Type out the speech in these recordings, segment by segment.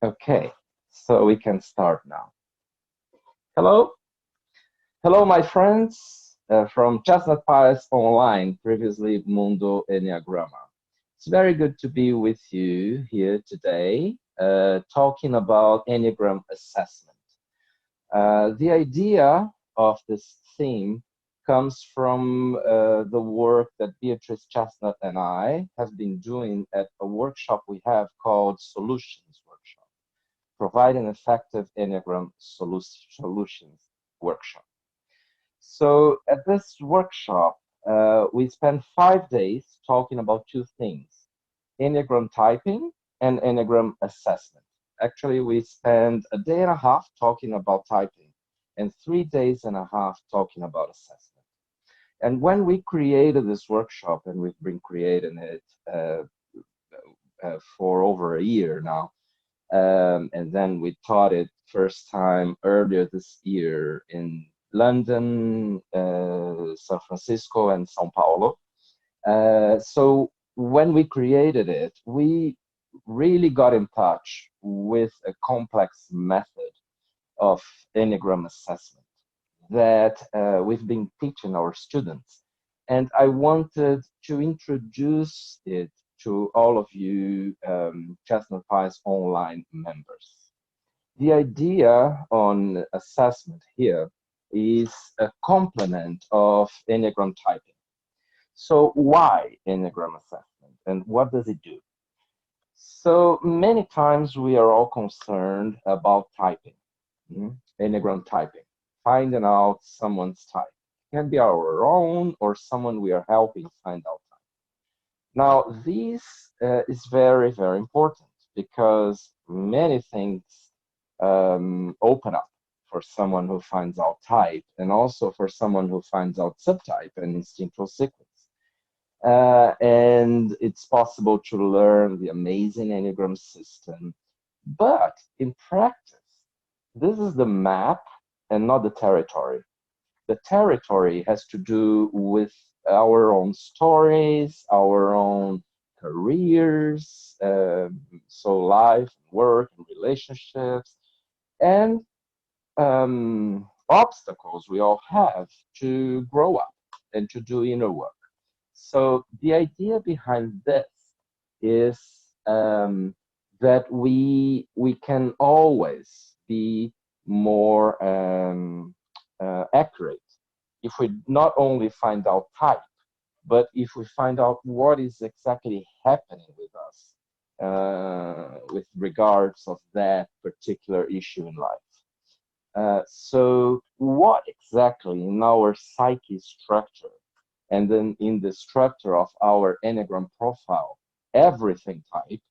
Okay, so we can start now. Hello, hello, my friends from Chestnut Online, previously Mundo Enneagrama. It's very good to be with you here today, talking about Enneagram assessment. The idea of this theme comes from the work that Beatrice Chestnut and I have been doing at a workshop we have called Solutions Workshop, provide an effective Enneagram solutions workshop. So at this workshop, we spent 5 days talking about two things, Enneagram typing and Enneagram assessment. Actually, we spent a day and a half talking about typing and 3 days and a half talking about assessment. And when we created this workshop, and we've been creating it for over a year now, and then we taught it first time earlier this year in London, San Francisco, and Sao Paulo. So when we created it, we really got in touch with a complex method of Enneagram assessment that we've been teaching our students. And I wanted to introduce it to all of you Chestnut Pies Online members. The idea on assessment here is a complement of Enneagram typing. So why Enneagram assessment and what does it do? So many times we are all concerned about typing, Enneagram typing, finding out someone's type. It can be our own or someone we are helping find out type. Now, this is very, very important because many things open up for someone who finds out type and also for someone who finds out subtype and instinctual sequence. And it's possible to learn the amazing Enneagram system. But in practice, this is the map and not the territory. The territory has to do with our own stories, our own careers, so life, work, and relationships, and obstacles we all have to grow up and to do inner work. So the idea behind this is that we can always be more accurate if we not only find out type, but if we find out what is exactly happening with us with regards of that particular issue in life. So what exactly in our psyche structure and then in the structure of our Enneagram profile, everything type,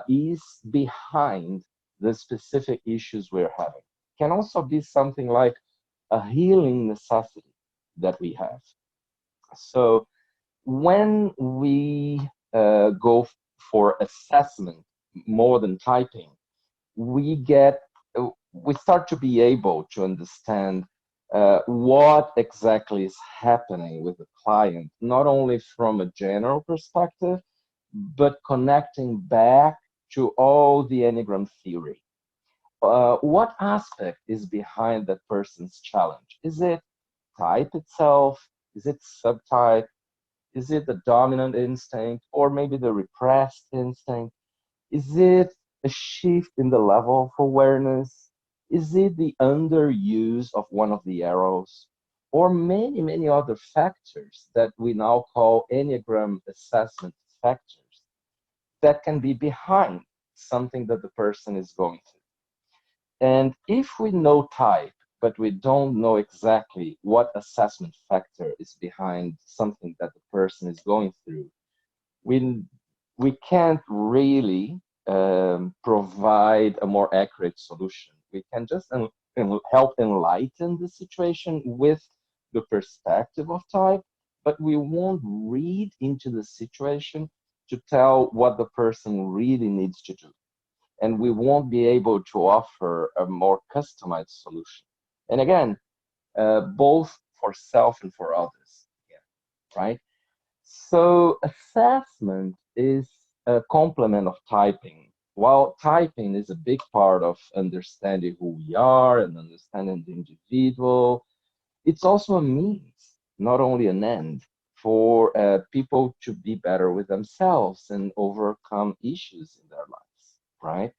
is behind the specific issues we're having. Can also be something like a healing necessity that we have. So when we go for assessment more than typing, we start to be able to understand what exactly is happening with the client, not only from a general perspective, but connecting back to all the Enneagram theory. What aspect is behind that person's challenge? Is it type itself? Is it subtype? Is it the dominant instinct or maybe the repressed instinct? Is it a shift in the level of awareness? Is it the underuse of one of the arrows? Or many, many other factors that we now call Enneagram assessment factors that can be behind something that the person is going through. And if we know type, but we don't know exactly what assessment factor is behind something that the person is going through, we can't really provide a more accurate solution. We can just help enlighten the situation with the perspective of type, but we won't read into the situation to tell what the person really needs to do. And we won't be able to offer a more customized solution. And again, both for self and for others, right? So assessment is a complement of typing While typing is a big part of understanding who we are and understanding the individual, it's also a means, not only an end, for people to be better with themselves and overcome issues in their lives, right?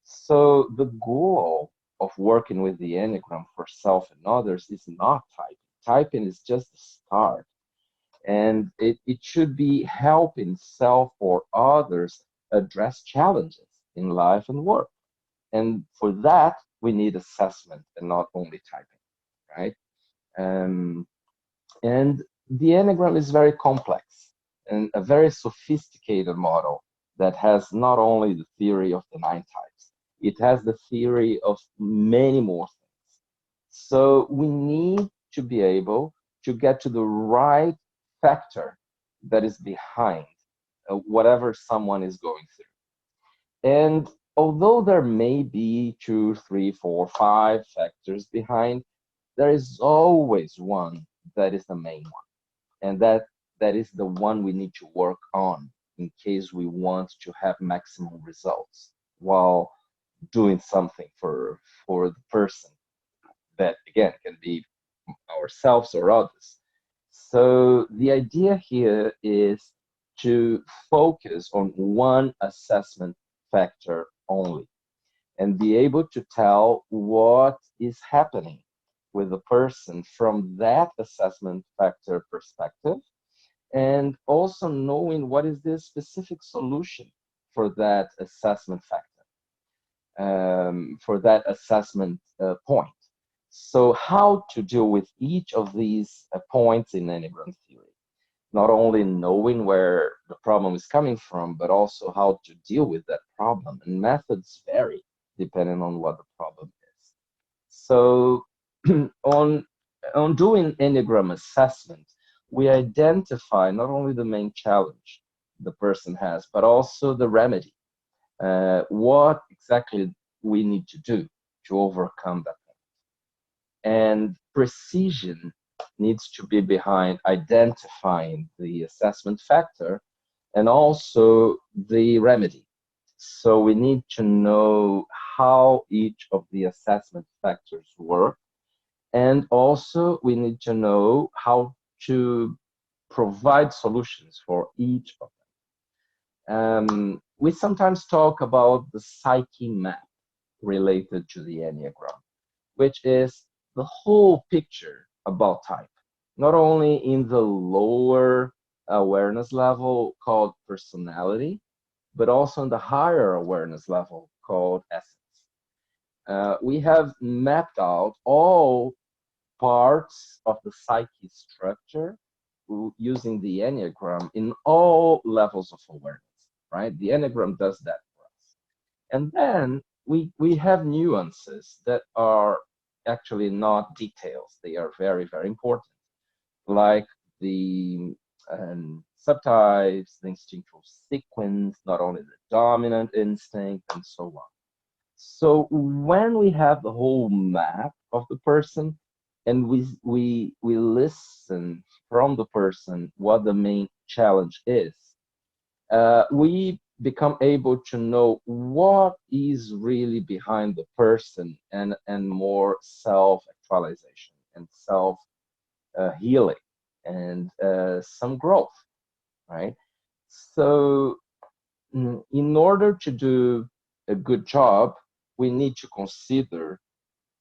So the goal of working with the Enneagram for self and others is not typing. Typing is just the start. And it should be helping self or others address challenges in life and work. And for that, we need assessment and not only typing, right? Um, and the Enneagram is very complex and a very sophisticated model that has not only the theory of the nine types, it has the theory of many more things. So we need to be able to get to the right factor that is behind whatever someone is going through. And although there may be two, three, four, five factors behind, there is always one that is the main one, and that is the one we need to work on in case we want to have maximum results while doing something for the person that again can be ourselves or others. So the idea here is to focus on one assessment factor only and be able to tell what is happening with the person from that assessment factor perspective, and also knowing what is the specific solution for that assessment factor, for that assessment point. So how to deal with each of these points in Enneagram theory, not only knowing where the problem is coming from, but also how to deal with that problem. And methods vary depending on what the problem is. So on, on doing Enneagram assessment, we identify not only the main challenge the person has, but also the remedy. What exactly we need to do to overcome that. And precision needs to be behind identifying the assessment factor and also the remedy. So we need to know how each of the assessment factors work, and also we need to know how to provide solutions for each of them. We sometimes talk about the psyche map related to the Enneagram, which is the whole picture about type, not only in the lower awareness level called personality, but also in the higher awareness level called essence. We have mapped out all parts of the psyche structure using the Enneagram in all levels of awareness, right? The Enneagram does that for us. And then we have nuances that are actually not details. They are very, very important, like the subtypes, the instinctual sequence, not only the dominant instinct, and so on. So when we have the whole map of the person and we listen from the person what the main challenge is, we become able to know what is really behind the person, and more self-actualization and self healing and some growth, right? So in order to do a good job, we need to consider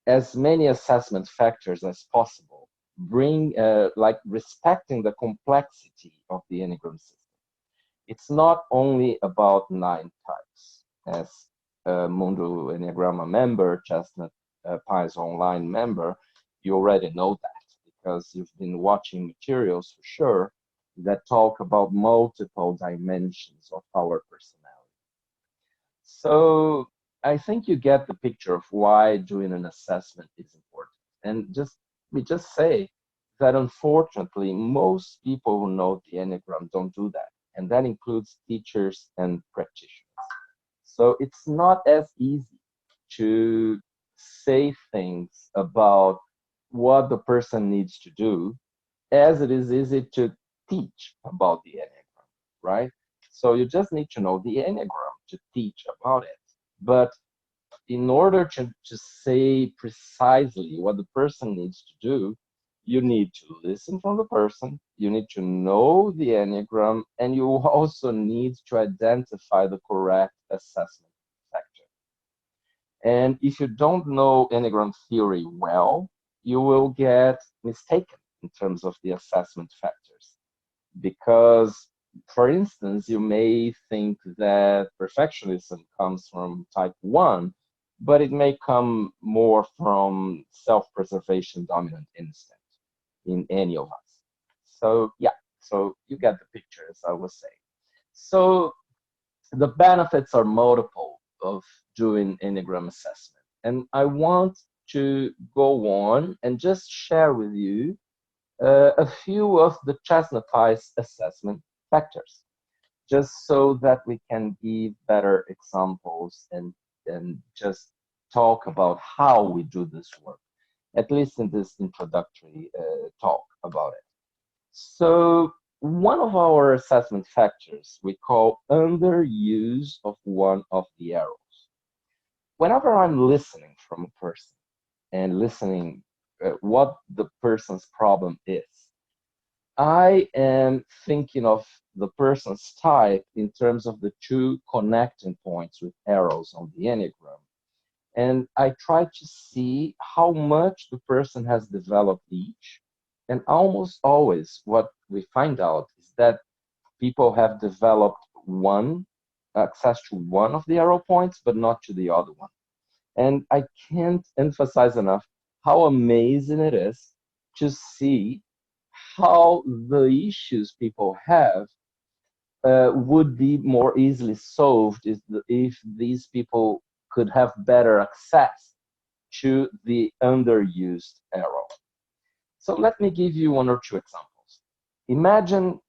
as many assessment factors as possible, bring like respecting the complexity of the Enneagram system. It's not only about nine types. As Mundo Enneagramma member, Chestnut Pies Online member, you already know that because you've been watching materials for sure that talk about multiple dimensions of our personality. So I think you get the picture of why doing an assessment is important. And we just say that unfortunately, most people who know the Enneagram don't do that. And that includes teachers and practitioners. So it's not as easy to say things about what the person needs to do as it is easy to teach about the Enneagram, right? So you just need to know the Enneagram to teach about it. But in order to say precisely what the person needs to do, you need to listen from the person, you need to know the Enneagram, and you also need to identify the correct assessment factor. And if you don't know Enneagram theory well, you will get mistaken in terms of the assessment factors. Because, for instance, you may think that perfectionism comes from type 1, but it may come more from self-preservation dominant instinct in any of us. So, yeah, so you get the picture, as I was saying. So, the benefits are multiple of doing Enneagram assessment. And I want to go on and just share with you a few of the Chestnut assessment factors, just so that we can give better examples and just talk about how we do this work, at least in this introductory talk about it. So one of our assessment factors we call underuse of one of the arrows. Whenever I'm listening from a person and listening what the person's problem is, I am thinking of the person's type in terms of the two connecting points with arrows on the Enneagram. And I try to see how much the person has developed each. And almost always what we find out is that people have developed one, access to one of the arrow points, but not to the other one. And I can't emphasize enough how amazing it is to see how the issues people have would be more easily solved if these people could have better access to the underused arrow. So let me give you one or two examples. Imagine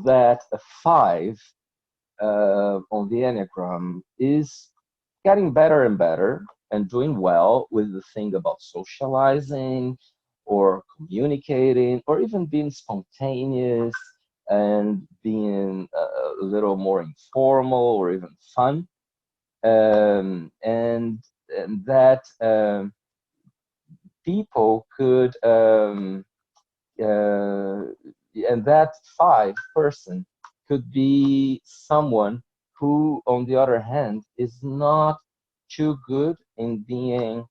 that a 5 on the Enneagram is getting better and better and doing well with the thing about socializing or communicating or even being spontaneous and being a little more informal or even fun. And that people could, and that 5 person could be someone who, on the other hand, is not too good in being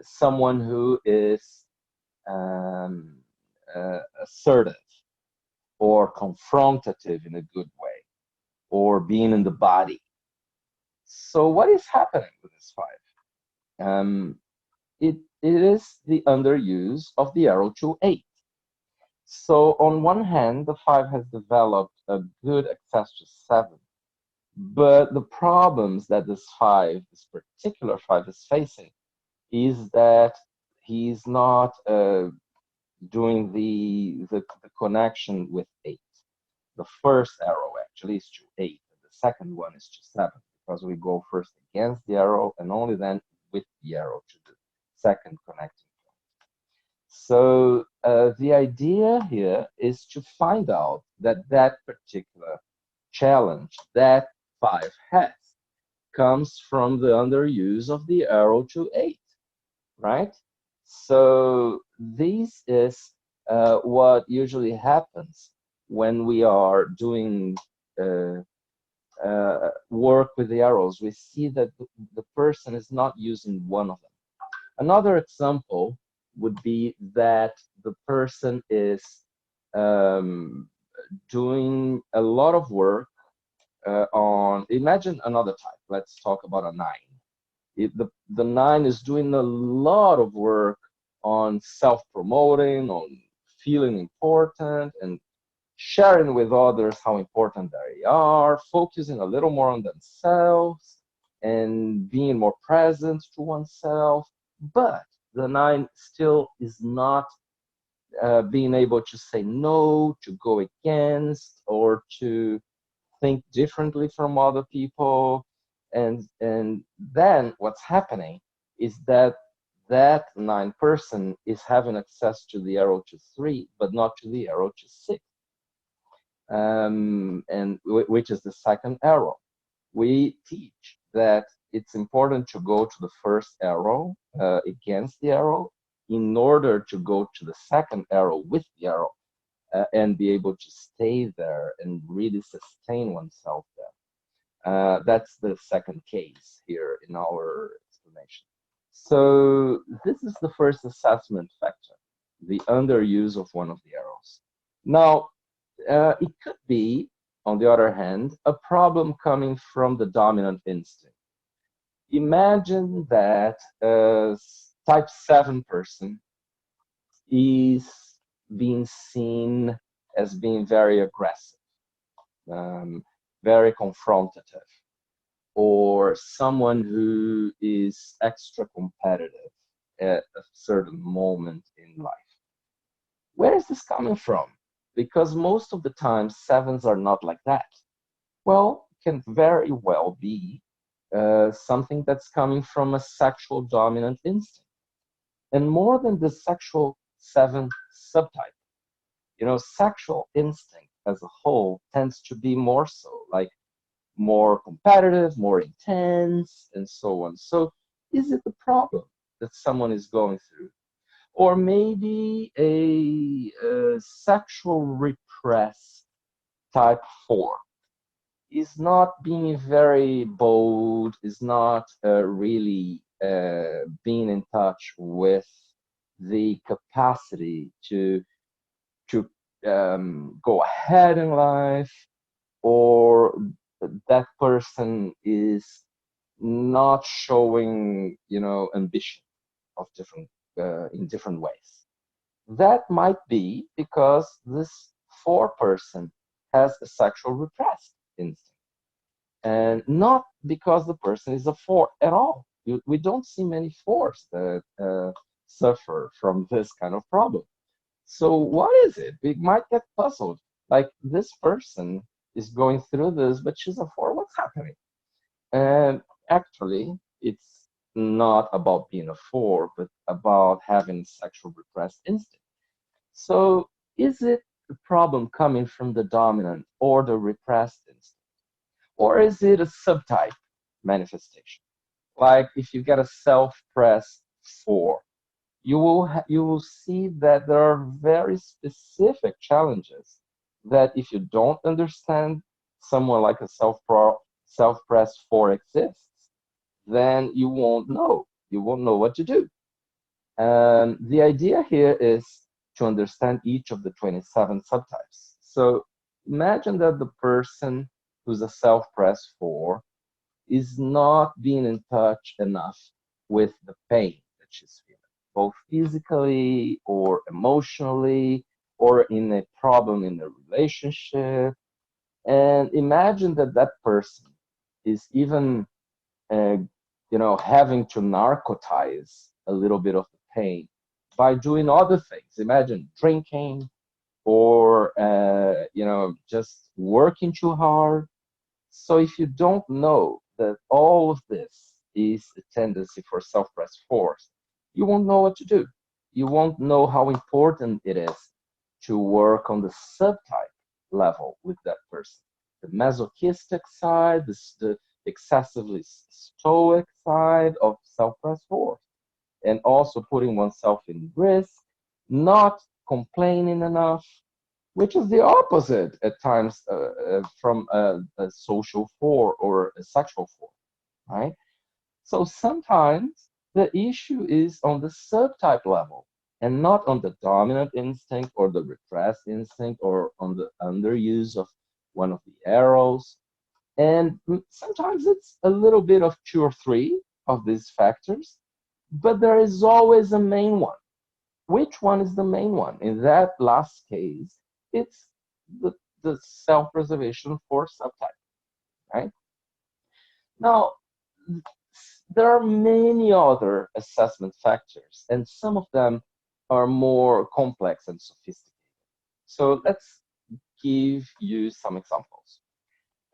someone who is assertive or confrontative in a good way, or being in the body. So what is happening with this 5? It is the underuse of the arrow to 8. So on one hand, the 5 has developed a good access to 7, but the problems that this particular 5 is facing is that he's not doing the connection with 8. The first arrow actually is to 8, and the second one is to 7, because we go first against the arrow and only then with the arrow to the second connecting point. So the idea here is to find out that particular challenge that 5 has comes from the underuse of the arrow to 8, right? So this is what usually happens when we are doing work with the arrows. We see that the person is not using one of them. Another example would be that the person is doing a lot of work on, imagine another type. Let's talk about a 9. The 9 is doing a lot of work on self-promoting, on feeling important, and sharing with others how important they are, focusing a little more on themselves, and being more present to oneself. But the 9 still is not being able to say no, to go against, or to think differently from other people. And then what's happening is that 9 person is having access to the arrow to 3, but not to the arrow to 6. which is the second arrow. We teach that it's important to go to the first arrow against the arrow in order to go to the second arrow with the arrow and be able to stay there and really sustain oneself there. That's the second case here in our explanation. So this is the first assessment factor, the underuse of one of the arrows. Now, it could be, on the other hand, a problem coming from the dominant instinct. Imagine that a type 7 person is being seen as being very aggressive, very confrontative, or someone who is extra competitive at a certain moment in life. Where is this coming from? Because most of the time, 7s are not like that. Well, it can very well be something that's coming from a sexual dominant instinct. And more than the sexual 7 subtype, sexual instinct as a whole tends to be more so, like more competitive, more intense, and so on. So is it the problem that someone is going through? Or maybe a sexual repressed type 4 is not being very bold, is not really being in touch with the capacity to go ahead in life, or that person is not showing, ambition of different in different ways. That might be because this 4 person has a sexual repressed instinct, and not because the person is a 4 at all. We don't see many 4s that suffer from this kind of problem. So what is it? We might get puzzled. Like, this person is going through this, but she's a 4. What's happening? And actually, it's not about being a 4, but about having sexual repressed instinct. So is it a problem coming from the dominant or the repressed instinct? Or is it a subtype manifestation? Like, if you get a self-pressed 4, you will see that there are very specific challenges that, if you don't understand someone like a self-pressed 4 exists, then you won't know. You won't know what to do. The idea here is to understand each of the 27 subtypes. So imagine that the person who's a self-pressed 4 is not being in touch enough with the pain that she's feeling, both physically or emotionally, or in a problem in a relationship. And imagine that that person is even, having to narcotize a little bit of the pain by doing other things. Imagine drinking, or, just working too hard. So if you don't know that all of this is a tendency for self-pressed 4s, you won't know what to do. You won't know how important it is to work on the subtype level with that person. The masochistic side, the excessively stoic side of self-pressed 4s, and also putting oneself in risk, not complaining enough, which is the opposite at times from a social 4 or a sexual 4, right? So sometimes the issue is on the subtype level and not on the dominant instinct or the repressed instinct or on the underuse of one of the arrows. And sometimes it's a little bit of 2 or 3 of these factors, but there is always a main one. Which one is the main one? In that last case, it's the self-preservation for subtype, right? Now, there are many other assessment factors, and some of them are more complex and sophisticated. So let's give you some examples.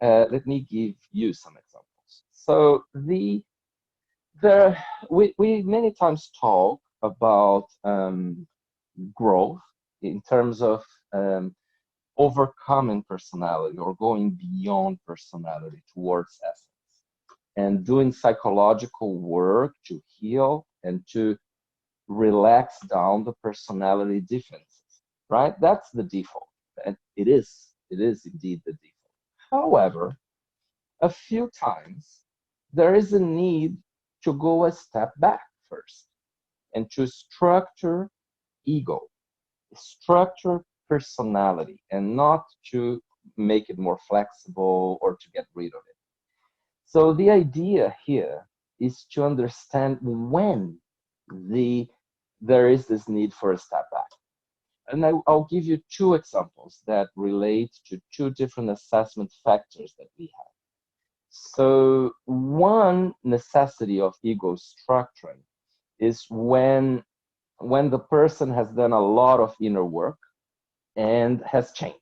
Let me give you some examples. So we many times talk about growth in terms of overcoming personality or going beyond personality towards essence, and doing psychological work to heal and to relax down the personality differences, right? That's the default. And it is indeed the default. However, a few times there is a need to go a step back first and to structure ego, structure personality, and not to make it more flexible or to get rid of it. So the idea here is to understand when the there is this need for a step back. And I'll give you two examples that relate to two different assessment factors that we have. So one necessity of ego structuring is when the person has done a lot of inner work and has changed,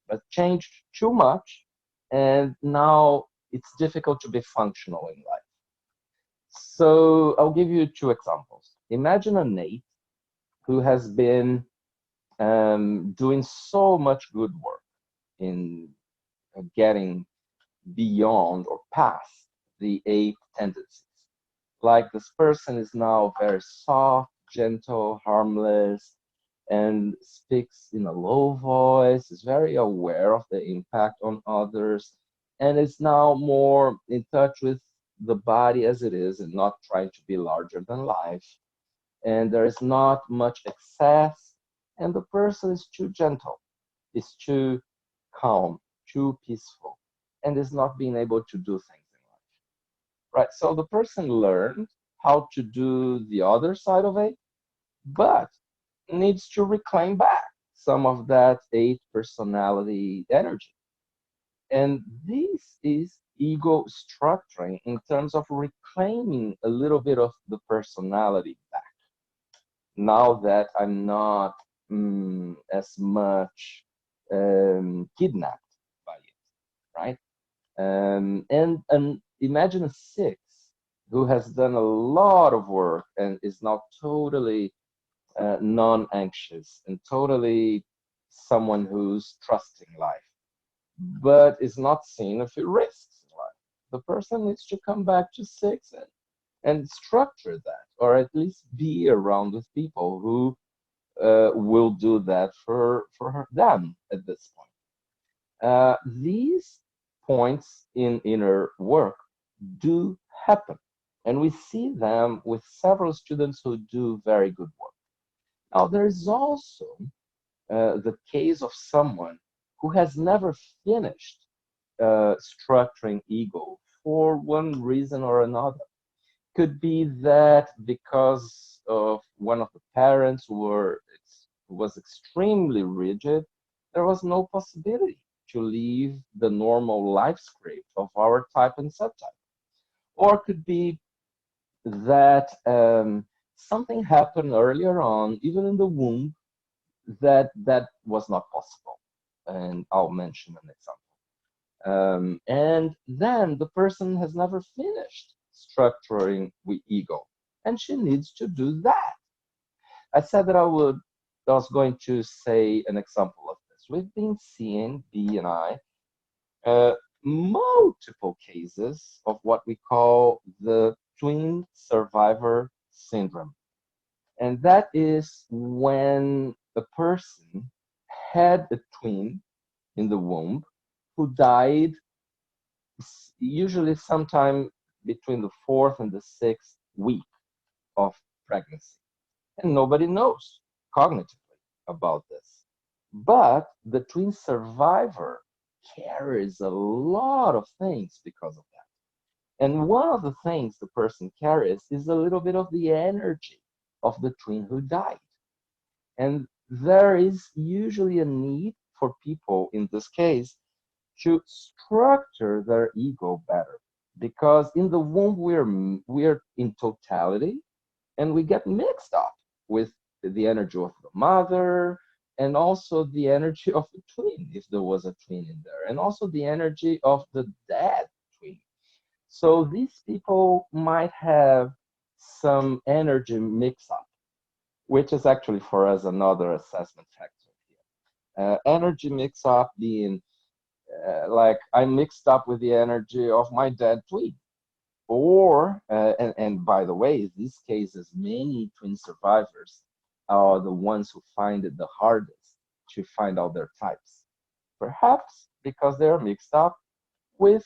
but changed too much, and now it's difficult to be functional in life. So I'll give you two examples. Imagine a Nate who has been doing so much good work in getting beyond or past the eight tendencies. Like this person is now very soft, gentle, harmless, and speaks in a low voice, is very aware of the impact on others, and is now more in touch with the body as it is and not trying to be larger than life. And there is not much excess, and the person is too gentle, is too calm, too peaceful, and is not being able to do things in life. Right? So the person learned how to do the other side of it, but needs to reclaim back some of that eight personality energy. And this is ego structuring in terms of reclaiming a little bit of the personality back. Now that I'm not as much kidnapped by it, right? And imagine a six who has done a lot of work and is now totally non-anxious and totally someone who's trusting life, but is not seeing a few risks in life. The person needs to come back to six and structure that, or at least be around with people who will do that for them at this point. These points in inner work do happen, and we see them with several students who do very good work. Now, there is also the case of someone who has never finished structuring ego for one reason or another. Could be that because of one of the parents who was extremely rigid, there was no possibility to leave the normal life script of our type and subtype. Or could be that something happened earlier on, even in the womb, that was not possible. And I'll mention an example. And then the person has never finished structuring with ego, and she needs to do that. I said that I was going to say an example of this. We've been seeing, B and I, multiple cases of what we call the twin survivor syndrome. And that is when a person had a twin in the womb who died usually sometime between the fourth and the sixth week of pregnancy. And nobody knows cognitively about this. But the twin survivor carries a lot of things because of that. And one of the things the person carries is a little bit of the energy of the twin who died. And there is usually a need for people in this case to structure their ego better, because in the womb we're in totality, and we get mixed up with the energy of the mother and also the energy of the twin, if there was a twin in there, and also the energy of the dad twin. So these people might have some energy mix up, which is actually for us another assessment factor here. Energy mix-up being like I mixed up with the energy of my dead twin. Or, and by the way, in these cases, many twin survivors are the ones who find it the hardest to find out their types. Perhaps because they're mixed up with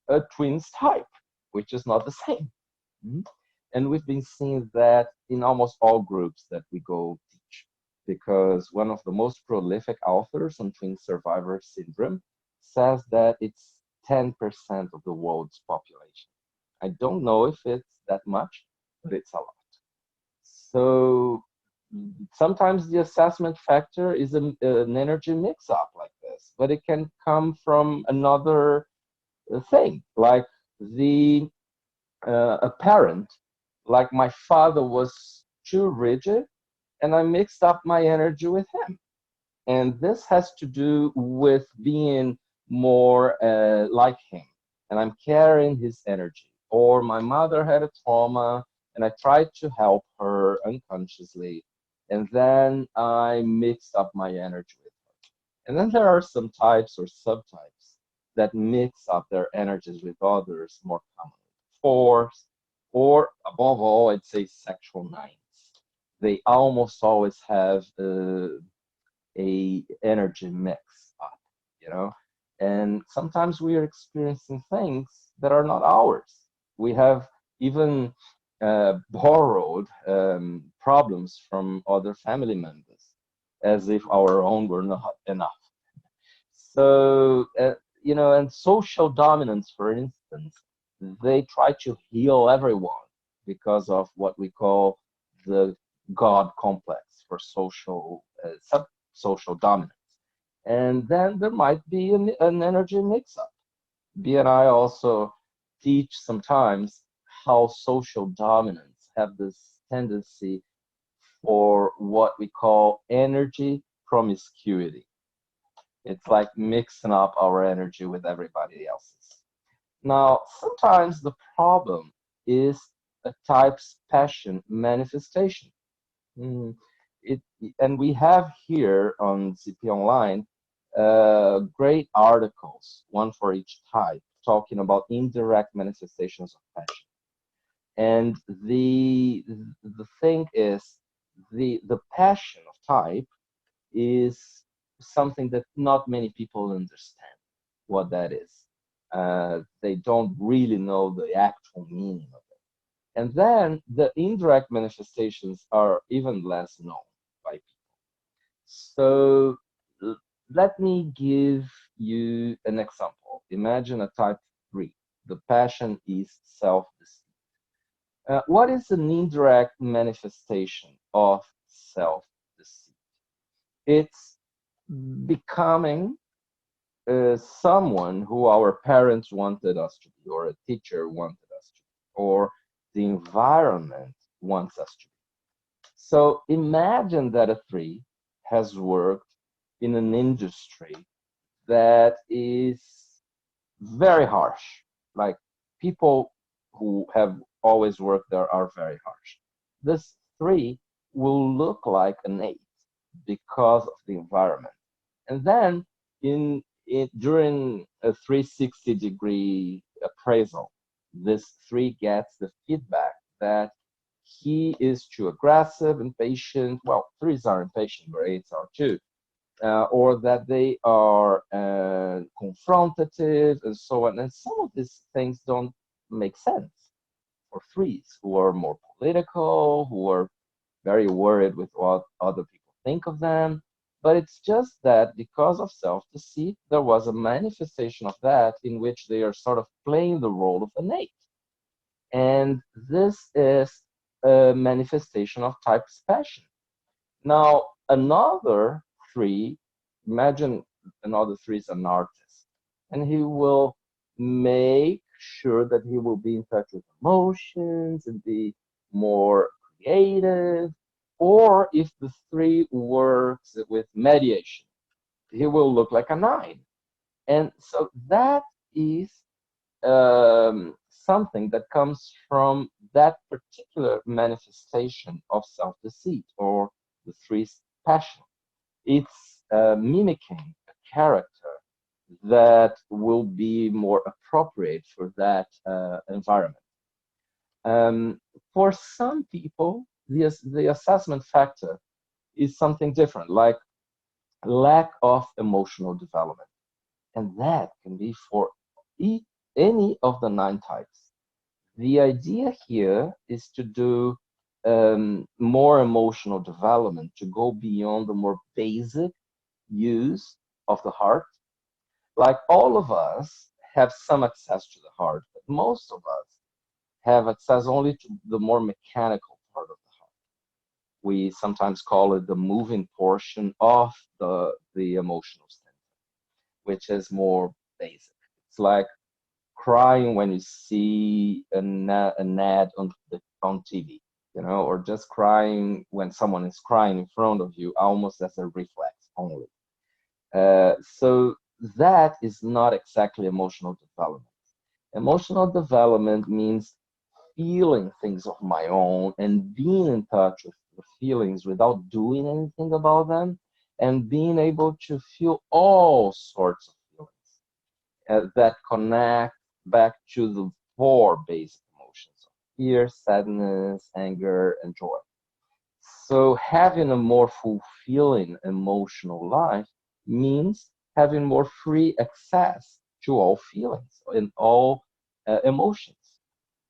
a twin's type, which is not the same. Mhm. And we've been seeing that in almost all groups that we go teach, because one of the most prolific authors on twin survivor syndrome says that it's 10% of the world's population. I don't know if it's that much, but it's a lot. So sometimes the assessment factor is an energy mix up like this, but it can come from another thing, like the a parent, like my father was too rigid, and I mixed up my energy with him. And this has to do with being more like him, and I'm carrying his energy. Or my mother had a trauma, and I tried to help her unconsciously, and then I mixed up my energy with her. And then there are some types or subtypes that mix up their energies with others more commonly. Fours, or above all, I'd say sexual nines. They almost always have a energy mix up, you know. And sometimes we are experiencing things that are not ours. We have even borrowed problems from other family members, as if our own were not enough. So, and social dominance, for instance, they try to heal everyone because of what we call the God complex for social dominance. And then there might be an energy mix-up. B and I also teach sometimes how social dominance have this tendency for what we call energy promiscuity. It's like mixing up our energy with everybody else's. Now, sometimes the problem is a type's passion manifestation. Mm, it, and we have here on CP Online great articles, one for each type, talking about indirect manifestations of passion. And the thing is, the passion of type is something that not many people understand what that is. They don't really know the actual meaning of it. And then the indirect manifestations are even less known by people. So let me give you an example. Imagine a type 3. The passion is self-deceit. What is an indirect manifestation of self-deceit? It's becoming someone who our parents wanted us to be, or a teacher wanted us to be, or the environment wants us to be. So imagine that a 3 has worked in an industry that is very harsh. Like people who have always worked there are very harsh. This 3 will look like an 8 because of the environment. And then during a 360-degree appraisal, this 3 gets the feedback that he is too aggressive, impatient. Well, 3s are impatient, but 8s are too. Or that they are confrontative and so on. And some of these things don't make sense for 3s who are more political, who are very worried with what other people think of them. But it's just that because of self-deceit, there was a manifestation of that in which they are sort of playing the role of an 8. And this is a manifestation of type's passion. Now, another 3, imagine another 3 is an artist, and he will make sure that he will be in touch with emotions and be more creative. Or if the 3 works with mediation, he will look like a 9. And so that is something that comes from that particular manifestation of self-deceit or the 3's passion. It's mimicking a character that will be more appropriate for that environment. For some people, the assessment factor is something different, like lack of emotional development. And that can be for any of the 9 types. The idea here is to do more emotional development, to go beyond the more basic use of the heart. Like all of us have some access to the heart, but most of us have access only to the more mechanical part of the heart. We sometimes call it the moving portion of the emotional center, which is more basic. It's like crying when you see an ad on TV, or just crying when someone is crying in front of you, almost as a reflex only. So that is not exactly emotional development. Emotional development means feeling things of my own and being in touch with the feelings without doing anything about them, and being able to feel all sorts of feelings that connect back to the four basic emotions of fear, sadness, anger, and joy. So having a more fulfilling emotional life means having more free access to all feelings and all emotions.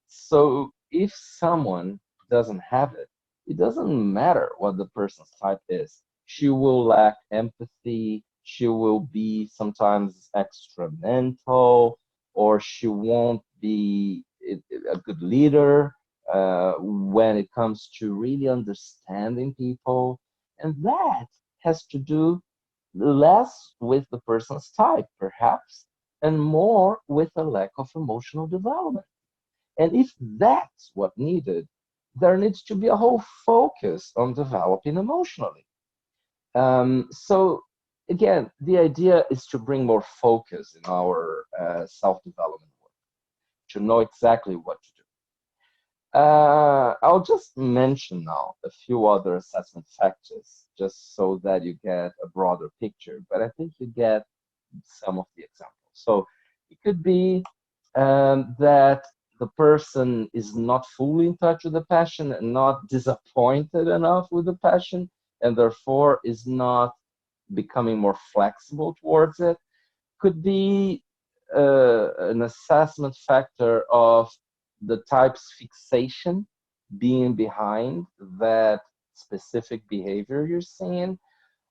So if someone doesn't have it, it doesn't matter what the person's type is. She will lack empathy, she will be sometimes extra mental, or she won't be a good leader when it comes to really understanding people. And that has to do less with the person's type, perhaps, and more with a lack of emotional development. And if that's what needed, there needs to be a whole focus on developing emotionally. So again, the idea is to bring more focus in our self-development work, to know exactly what to do. I'll just mention now a few other assessment factors, just so that you get a broader picture, but I think you get some of the examples. So it could be that the person is not fully in touch with the passion and not disappointed enough with the passion, and therefore is not becoming more flexible towards it. Could be an assessment factor of the type's fixation being behind that specific behavior you're seeing,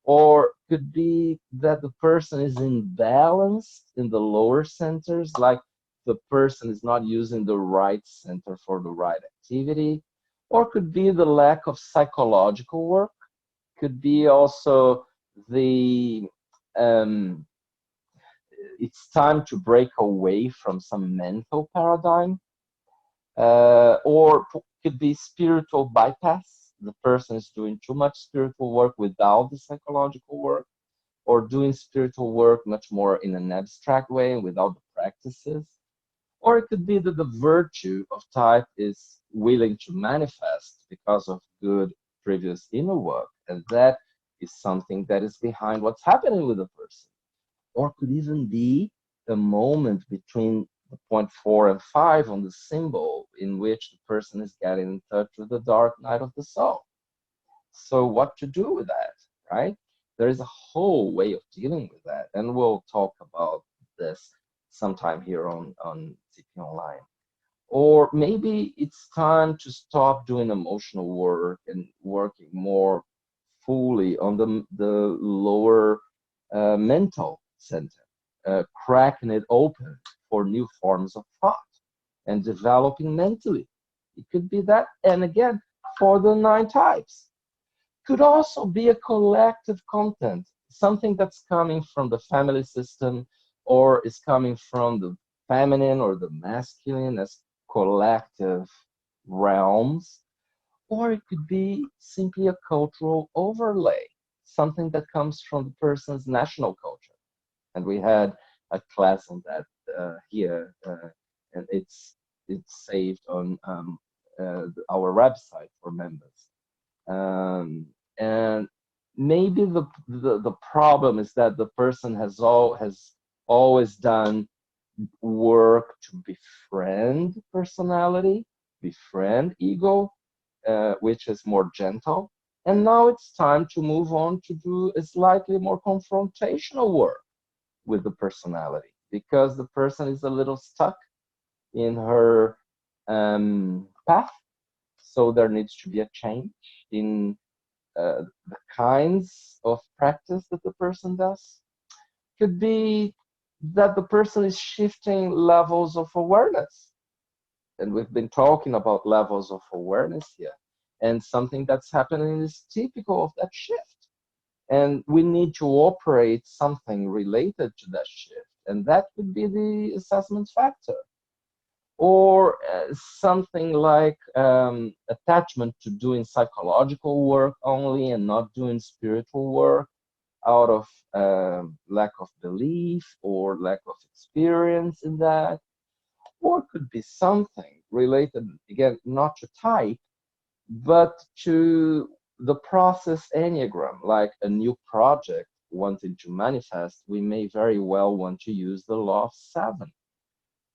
or could be that the person is imbalanced in the lower centers, like the person is not using the right center for the right activity, or could be the lack of psychological work, could be also the um, it's time to break away from some mental paradigm, or could be spiritual bypass. The person is doing too much spiritual work without the psychological work, or doing spiritual work much more in an abstract way without the practices. Or it could be that the virtue of type is willing to manifest because of good previous inner work, and that is something that is behind what's happening with the person. Or could even be a moment between the point 4 and 5 on the symbol in which the person is getting in touch with the dark night of the soul. So what to do with that, right? There is a whole way of dealing with that, and we'll talk about this sometime here on CP Online. Or maybe it's time to stop doing emotional work and working more fully on the lower mental center, cracking it open for new forms of thought and developing mentally. It could be that. And again, for the 9 types, could also be a collective content, something that's coming from the family system or is coming from the feminine or the masculine as collective realms, or it could be simply a cultural overlay, something that comes from the person's national culture. And we had a class on that here, and it's saved on our website for members. And maybe the problem is that the person has always done work to befriend personality, befriend ego, which is more gentle. And now it's time to move on to do a slightly more confrontational work with the personality, because the person is a little stuck in her path. So there needs to be a change in the kinds of practice that the person does. Could be that the person is shifting levels of awareness. And we've been talking about levels of awareness here. And something that's happening is typical of that shift. And we need to operate something related to that shift. And that could be the assessment factor. Or something like attachment to doing psychological work only and not doing spiritual work out of lack of belief or lack of experience in that. Or it could be something related, again, not to type, but to the process Enneagram, like a new project wanting to manifest. We may very well want to use the law of 7.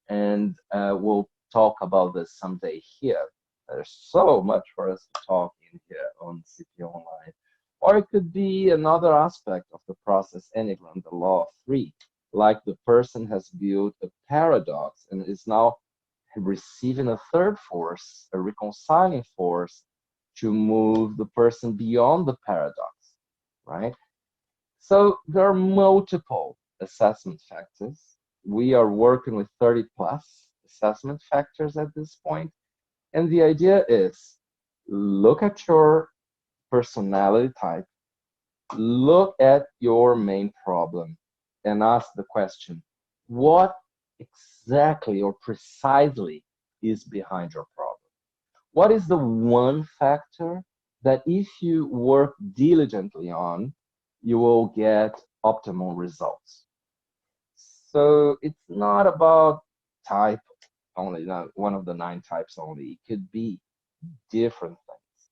And we'll talk about this someday here. There's so much for us to talk in here on CP Online. Or it could be another aspect of the process Enneagram, the law of 3, like the person has built a paradox and is now receiving a third force, a reconciling force, to move the person beyond the paradox, right? So there are multiple assessment factors. We are working with 30 plus assessment factors at this point. And the idea is look at your personality type, look at your main problem, and ask the question, what exactly or precisely is behind your problem? What is the one factor that if you work diligently on, you will get optimal results? So it's not about type only, not one of the 9 types only. It could be different things.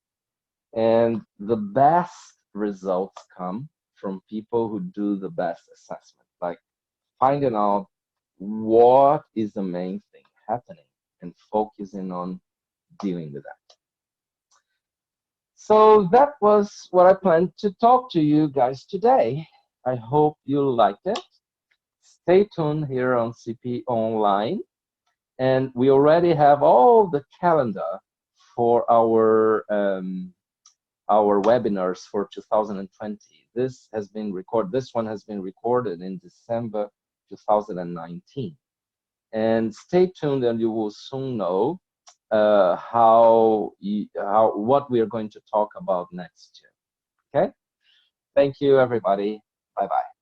And the best results come from people who do the best assessment, like finding out what is the main thing happening and focusing on dealing with that. So that was what I planned to talk to you guys today. I hope you liked it. Stay tuned here on CP Online. And we already have all the calendar for our webinars for 2020. This has been recorded. This one has been recorded in December 2019. And stay tuned, and you will soon know what we are going to talk about next year. Okay. Thank you, everybody. Bye bye.